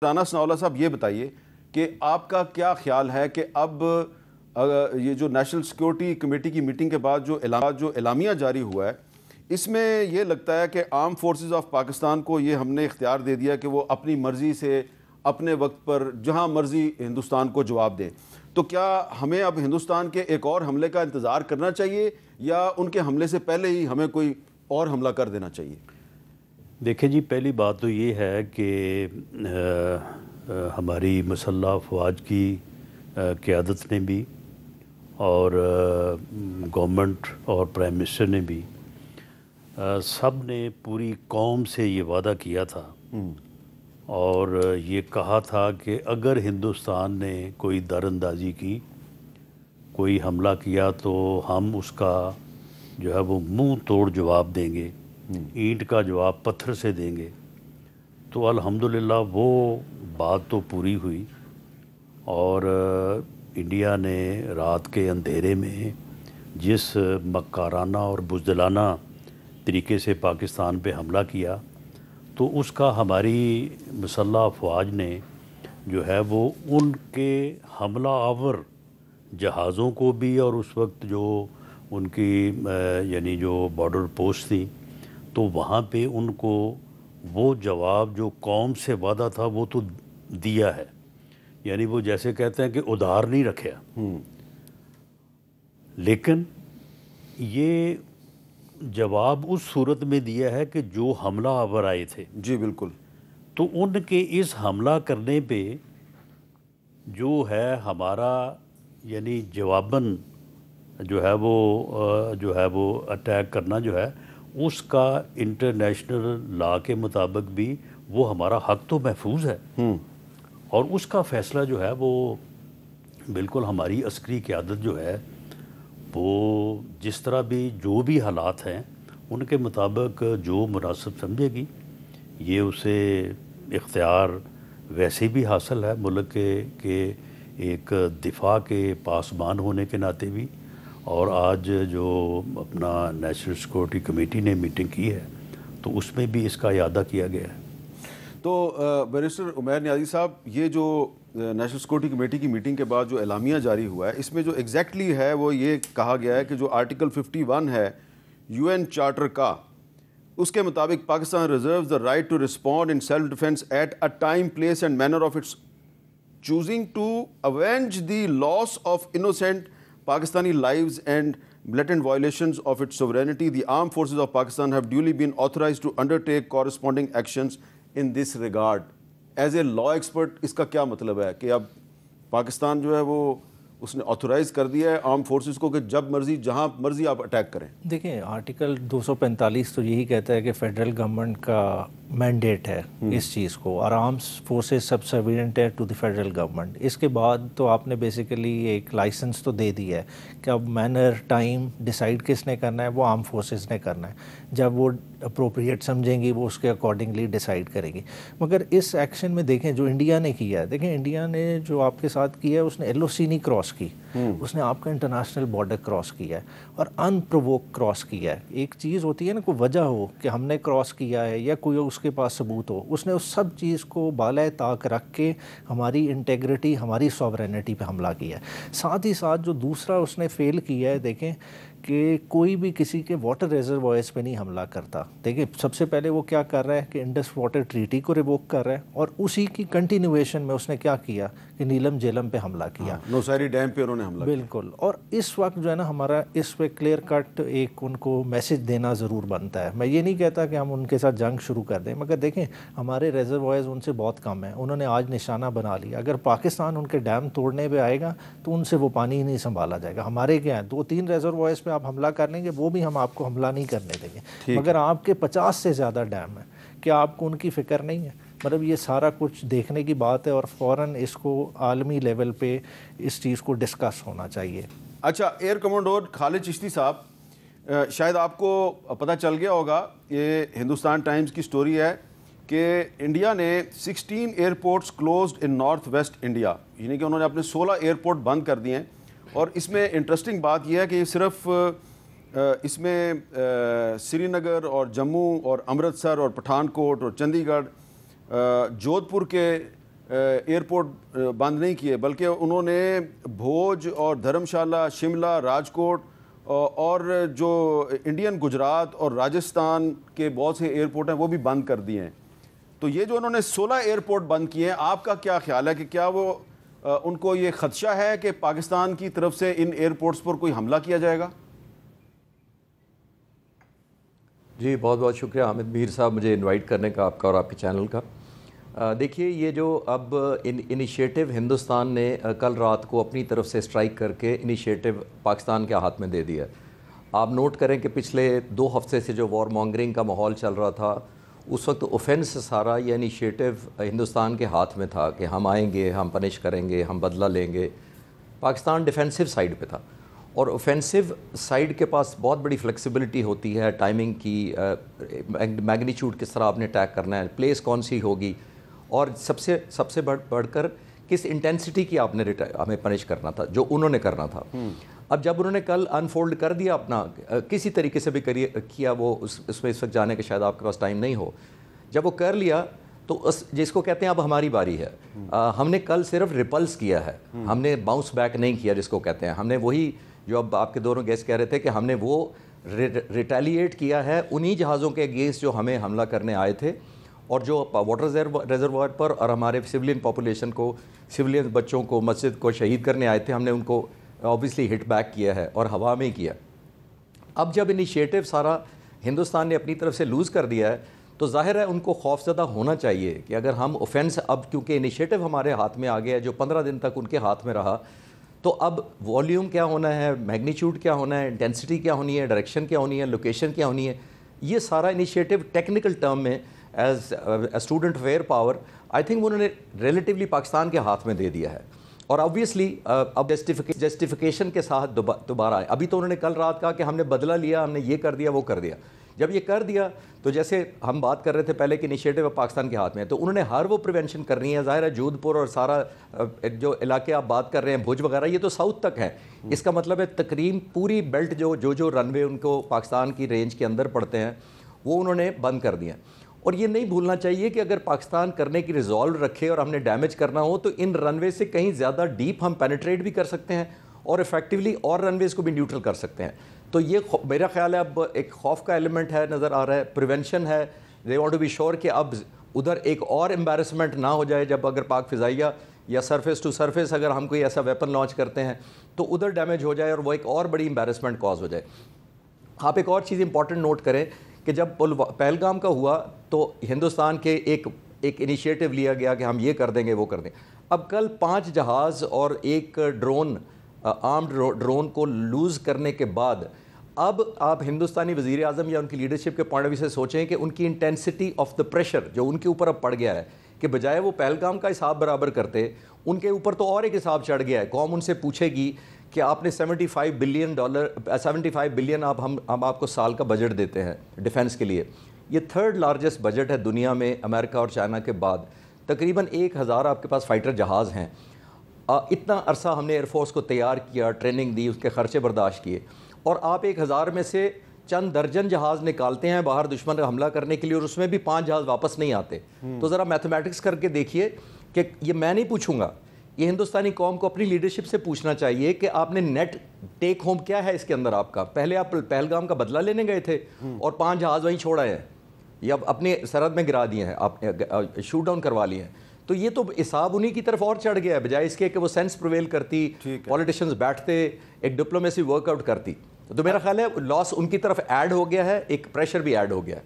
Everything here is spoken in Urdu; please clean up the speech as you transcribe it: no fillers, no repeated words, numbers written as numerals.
رانا ثناءاللہ صاحب یہ بتائیے کہ آپ کا کیا خیال ہے کہ اب یہ جو نیشنل سیکیورٹی کمیٹی کی میٹنگ کے بعد جو اعلامیہ جاری ہوا ہے، اس میں یہ لگتا ہے کہ آرم فورسز آف پاکستان کو یہ ہم نے اختیار دے دیا کہ وہ اپنی مرضی سے اپنے وقت پر جہاں مرضی ہندوستان کو جواب دیں، تو کیا ہمیں اب ہندوستان کے ایک اور حملے کا انتظار کرنا چاہیے یا ان کے حملے سے پہلے ہی ہمیں کوئی اور حملہ کر دینا چاہیے؟ دیکھیں جی، پہلی بات تو یہ ہے کہ ہماری مسلح افواج کی قیادت نے بھی اور گورنمنٹ اور پرائم منسٹر نے بھی سب نے پوری قوم سے یہ وعدہ کیا تھا اور یہ کہا تھا کہ اگر ہندوستان نے کوئی دراندازی کی، کوئی حملہ کیا تو ہم اس کا جو ہے وہ منہ توڑ جواب دیں گے، اینٹ کا جواب پتھر سے دیں گے۔ تو الحمدللہ وہ بات تو پوری ہوئی اور انڈیا نے رات کے اندھیرے میں جس مکارانہ اور بزدلانہ طریقے سے پاکستان پہ حملہ کیا، تو اس کا ہماری مسلح افواج نے جو ہے وہ ان کے حملہ آور جہازوں کو بھی اور اس وقت جو ان کی یعنی جو بارڈر پوسٹ تھی، تو وہاں پہ ان کو وہ جواب جو قوم سے وعدہ تھا وہ تو دیا ہے، یعنی وہ جیسے کہتے ہیں کہ ادھار نہیں رکھا، لیکن یہ جواب اس صورت میں دیا ہے کہ جو حملہ آور آئے تھے، جی بالکل، تو ان کے اس حملہ کرنے پہ جو ہے ہمارا یعنی جواباً جو ہے وہ اٹیک کرنا جو ہے اس کا انٹرنیشنل لا کے مطابق بھی وہ ہمارا حق تو محفوظ ہے، اور اس کا فیصلہ جو ہے وہ بالکل ہماری عسکری قیادت جو ہے وہ جس طرح بھی جو بھی حالات ہیں ان کے مطابق جو مناسب سمجھے گی، یہ اسے اختیار ویسے بھی حاصل ہے ملک کے ایک دفاع کے پاسبان ہونے کے ناطے بھی، اور آج جو اپنا نیشنل سیکورٹی کمیٹی نے میٹنگ کی ہے تو اس میں بھی اس کا اعادہ کیا گیا ہے۔ تو بیرسٹر عمیر نیازی صاحب، یہ جو نیشنل سیکورٹی کمیٹی کی میٹنگ کے بعد جو اعلامیہ جاری ہوا ہے، اس میں جو ایگزیکٹلی ہے وہ یہ کہا گیا ہے کہ جو آرٹیکل 51 ہے UN چارٹر کا، اس کے مطابق Pakistan reserves the right to respond in self defence at a time, place and manner of its choosing to avenge the loss of innocent Pakistani lives and blatant violations of its sovereignty. The armed forces of Pakistan have duly been authorized to undertake corresponding actions in this regard. As a law expert, اس کا کیا مطلب ہے کہ اب پاکستان جو ہے وہ اس نے آتھورائز کر دیا ہے آرم فورسز کو کہ جب مرضی جہاں مرضی آپ اٹیک کریں؟ دیکھیں، آرٹیکل 245 تو یہی کہتا ہے کہ فیڈرل گورنمنٹ کا مینڈیٹ ہے اس چیز کو، اور آرمس فورسز سبسروینٹ ہے ٹو دی فیڈرل گورنمنٹ۔ اس کے بعد تو آپ نے بیسیکلی ایک لائسنس تو دے دی ہے کہ اب مینر ٹائم ڈیسائیڈ کس نے کرنا ہے، وہ آرم فورسز نے کرنا ہے، جب وہ اپروپریٹ سمجھیں گی وہ اس کے اکارڈنگلی ڈیسائیڈ کرے گی۔ مگر اس ایکشن میں دیکھیں جو انڈیا نے کیا ہے، دیکھیں انڈیا نے جو آپ کے ساتھ کیا ہے، اس نے LOC نہیں کراس کی، اس نے آپ کا انٹرنیشنل بارڈر کراس کیا ہے اور ان پرووک کراس کیا ہے۔ ایک چیز ہوتی ہے نا، کوئی وجہ ہو کہ ہم نے کراس کیا ہے یا کوئی اس کے پاس ثبوت ہو، اس نے اس سب چیز کو بالائے طاق رکھ کے ہماری انٹیگریٹی، ہماری سوورینٹی پہ حملہ کیا ہے۔ ساتھ ہی ساتھ جو دوسرا اس نے فیل کیا ہے، دیکھیں کہ کوئی بھی کسی کے واٹر ریزروائرز پہ نہیں حملہ کرتا۔ دیکھیں سب سے پہلے وہ کیا کر رہا ہے کہ انڈس واٹر ٹریٹی کو ریووک کر رہا ہے، اور اسی کی کنٹینیویشن میں اس نے کیا کیا کہ نیلم جیلم پہ حملہ کیا، نوساری ڈیم پہ انہوں نے حملہ کیا۔ بالکل، اور اس وقت جو ہے نا ہمارا اس پہ کلیئر کٹ ایک ان کو میسج دینا ضرور بنتا ہے۔ میں یہ نہیں کہتا کہ ہم ان کے ساتھ جنگ شروع کر دیں، مگر دیکھیں ہمارے ریزروائرز ان سے بہت کم ہیں، انہوں نے آج نشانہ بنا لیا۔ اگر پاکستان ان کے ڈیم توڑنے پہ آئے گا تو ان سے وہ پانی ہی نہیں سنبھالا جائے گا۔ ہمارے کیا ہیں 2-3 ریزروائرز پہ آپ حملہ کر لیں گے، وہ بھی ہم آپ کو حملہ نہیں کرنے دیں گے، مگر آپ کے 50 سے زیادہ ڈیم ہیں، کیا آپ کو ان کی فکر نہیں ہے؟ مطلب یہ سارا کچھ دیکھنے کی بات ہے، اور فوراً اس کو عالمی لیول پہ اس چیز کو ڈسکس ہونا چاہیے۔ اچھا، ایئر کمانڈور خالد چشتی صاحب، شاید آپ کو پتہ چل گیا ہوگا، یہ ہندوستان ٹائمز کی سٹوری ہے کہ انڈیا نے 16 ایئرپورٹس کلوزڈ ان نارتھ ویسٹ انڈیا، یعنی کہ انہوں نے اپنے 16 ایئرپورٹ بند کر دیے ہیں۔ اور اس میں انٹرسٹنگ بات یہ ہے کہ یہ صرف اس میں سری نگر اور جموں اور امرتسر اور پٹھان کوٹ اور چندی گڑھ، جودھ پور کے ایئرپورٹ بند نہیں کیے، بلکہ انہوں نے بھوج اور دھرمشالہ، شملہ، راجکوٹ اور جو انڈین گجرات اور راجستھان کے بہت سے ایئرپورٹ ہیں وہ بھی بند کر دیے ہیں. تو یہ جو انہوں نے 16 ایئرپورٹ بند کیے ہیں، آپ کا کیا خیال ہے کہ کیا وہ ان کو یہ خدشہ ہے کہ پاکستان کی طرف سے ان ایئرپورٹس پر کوئی حملہ کیا جائے گا؟ جی بہت بہت شکریہ حامد میر صاحب مجھے انوائٹ کرنے کا، آپ کا اور آپ کے چینل کا. دیکھیے یہ جو اب انیشیٹو ہندوستان نے کل رات کو اپنی طرف سے اسٹرائک کر کے انیشیٹو پاکستان کے ہاتھ میں دے دیا. آپ نوٹ کریں کہ پچھلے 2 ہفتے سے جو وار مانگرنگ کا ماحول چل رہا تھا، اس وقت اوفینس سارا یہ انیشیٹو ہندوستان کے ہاتھ میں تھا کہ ہم آئیں گے، ہم پنش کریں گے، ہم بدلہ لیں گے. پاکستان ڈیفینسو سائیڈ پہ تھا، اور اوفینسو سائیڈ کے پاس بہت بڑی فلیکسیبلٹی ہوتی ہے ٹائمنگ کی، میگنیچیوڈ کس طرح آپ نے اٹیک کرنا ہے، پلیس کون سی ہوگی، اور سب سے بڑھ کر کس انٹینسٹی کی آپ نے ہمیں پنش کرنا تھا، جو انہوں نے کرنا تھا. اب جب انہوں نے کل انفولڈ کر دیا اپنا، کسی طریقے سے بھی کیا، وہ اس میں اس وقت جانے کے شاید آپ کے پاس ٹائم نہیں ہو، جب وہ کر لیا تو جس کو کہتے ہیں اب ہماری باری ہے. ہم نے کل صرف ریپلس کیا ہے، ہم نے باؤنس بیک نہیں کیا جس کو کہتے ہیں. ہم نے وہی جو اب آپ کے دونوں گیسٹ کہہ رہے تھے کہ ہم نے وہ ریٹیلیٹ کیا ہے انہی جہازوں کے اگینسٹ جو ہمیں حملہ کرنے آئے تھے، اور جو واٹر ریزروائر پر اور ہمارے سویلین پاپولیشن کو، سویلین بچوں کو، مسجد کو شہید کرنے آئے تھے، ہم نے ان کو آبویسلی ہٹ بیک کیا ہے اور ہوا میں کیا. اب جب انیشیٹو سارا ہندوستان نے اپنی طرف سے لوز کر دیا ہے تو ظاہر ہے ان کو خوف زدہ ہونا چاہیے کہ اگر ہم اوفینس، اب کیونکہ انیشیٹو ہمارے ہاتھ میں آ گیا ہے جو 15 دن تک ان کے ہاتھ میں رہا، تو اب والیوم کیا ہونا ہے، میگنیچیوڈ کیا ہونا ہے، انٹینسٹی کیا ہونی ہے، ڈائریکشن کیا ہونی ہے، لوکیشن کیا ہونی ہے، یہ سارا انیشیٹو ٹیکنیکل ٹرم میں as student of air power I think انہوں نے ریلیٹیولی پاکستان کے ہاتھ میں دے دیا ہے. اور آبویسلی اب جسٹیفیکیشن کے ساتھ دوبارہ آئے. ابھی تو انہوں نے کل رات کہا کہ ہم نے بدلہ لیا، ہم نے یہ کر دیا وہ کر دیا. جب یہ کر دیا تو جیسے ہم بات کر رہے تھے پہلے کہ انیشیٹو پاکستان کے ہاتھ میں ہے، تو انہوں نے ہر وہ پریونشن کرنی ہے. ظاہر ہے جودھ پور اور سارا جو علاقے آپ بات کر رہے ہیں، بھوج وغیرہ، یہ تو ساؤتھ تک ہے. اس کا مطلب ہے تقریباً پوری بیلٹ جو رن وے ان کو پاکستان کی رینج کے اندر پڑتے ہیں وہ انہوں نے بند کر دیا. اور یہ نہیں بھولنا چاہیے کہ اگر پاکستان کرنے کی ریزالو رکھے اور ہم نے ڈیمیج کرنا ہو تو ان رن وے سے کہیں زیادہ ڈیپ ہم پینیٹریٹ بھی کر سکتے ہیں اور افیکٹولی اور رن ویز کو بھی نیوٹرل کر سکتے ہیں. تو یہ میرا خیال ہے اب ایک خوف کا ایلیمنٹ ہے، نظر آ رہا ہے، پریونشن ہے. دے وانٹ ٹو بی شور کہ اب ادھر ایک اور امبیرسمنٹ نہ ہو جائے. جب اگر پاک فضائیہ یا سرفیس ٹو سرفیس اگر ہم کوئی ایسا ویپن لانچ کرتے ہیں تو ادھر ڈیمیج ہو جائے اور وہ ایک اور بڑی امبیرسمنٹ کاز ہو جائے. آپ ایک اور چیز امپورٹنٹ نوٹ کریں کہ جب پہلگام کا ہوا تو ہندوستان کے ایک انیشیٹو لیا گیا کہ ہم یہ کر دیں گے وہ کر دیں. اب کل 5 جہاز اور ایک ڈرون، آرمڈ ڈرون کو لوز کرنے کے بعد اب آپ ہندوستانی وزیر اعظم یا ان کی لیڈرشپ کے پوائنٹ آف ویو سے سوچیں کہ ان کی انٹینسٹی آف دا پریشر جو ان کے اوپر اب پڑ گیا ہے، کہ بجائے وہ پہلگام کا حساب برابر کرتے، ان کے اوپر تو اور ایک حساب چڑھ گیا ہے. قوم ان سے پوچھے گی کہ آپ نے $75 بلین ہم آپ کو سال کا بجٹ دیتے ہیں ڈیفنس کے لیے. یہ 3rd لارجسٹ بجٹ ہے دنیا میں امریکہ اور چائنا کے بعد. تقریباً 1000 آپ کے پاس فائٹر جہاز ہیں. اتنا عرصہ ہم نے ایئر فورس کو تیار کیا، ٹریننگ دی، اس کے خرچے برداشت کیے، اور آپ 1000 میں سے چند درجن جہاز نکالتے ہیں باہر دشمن کا حملہ کرنے کے لیے، اور اس میں بھی 5 جہاز واپس نہیں آتے. تو ذرا میتھمیٹکس کر کے دیکھیے کہ یہ میں نہیں پوچھوں گا، یہ ہندوستانی قوم کو اپنی لیڈرشپ سے پوچھنا چاہیے کہ آپ نے نیٹ ٹیک ہوم کیا ہے اس کے اندر آپ کا. پہلے آپ پہلگام کا بدلہ لینے گئے تھے اور 5 جہاز وہیں چھوڑ آئے ہیں یا اپنے سرحد میں گرا دیے ہیں، آپ نے شوٹ ڈاؤن کروا لیے ہیں. تو یہ تو حساب انہی کی طرف اور چڑھ گیا ہے، بجائے اس کے کہ وہ سینس پرویل کرتی، پولیٹیشنز بیٹھتے، ایک ڈپلومیسی ورک آؤٹ کرتی. تو میرا خیال ہے لاس ان کی طرف ایڈ ہو گیا ہے، ایک پریشر بھی ایڈ ہو گیا ہے.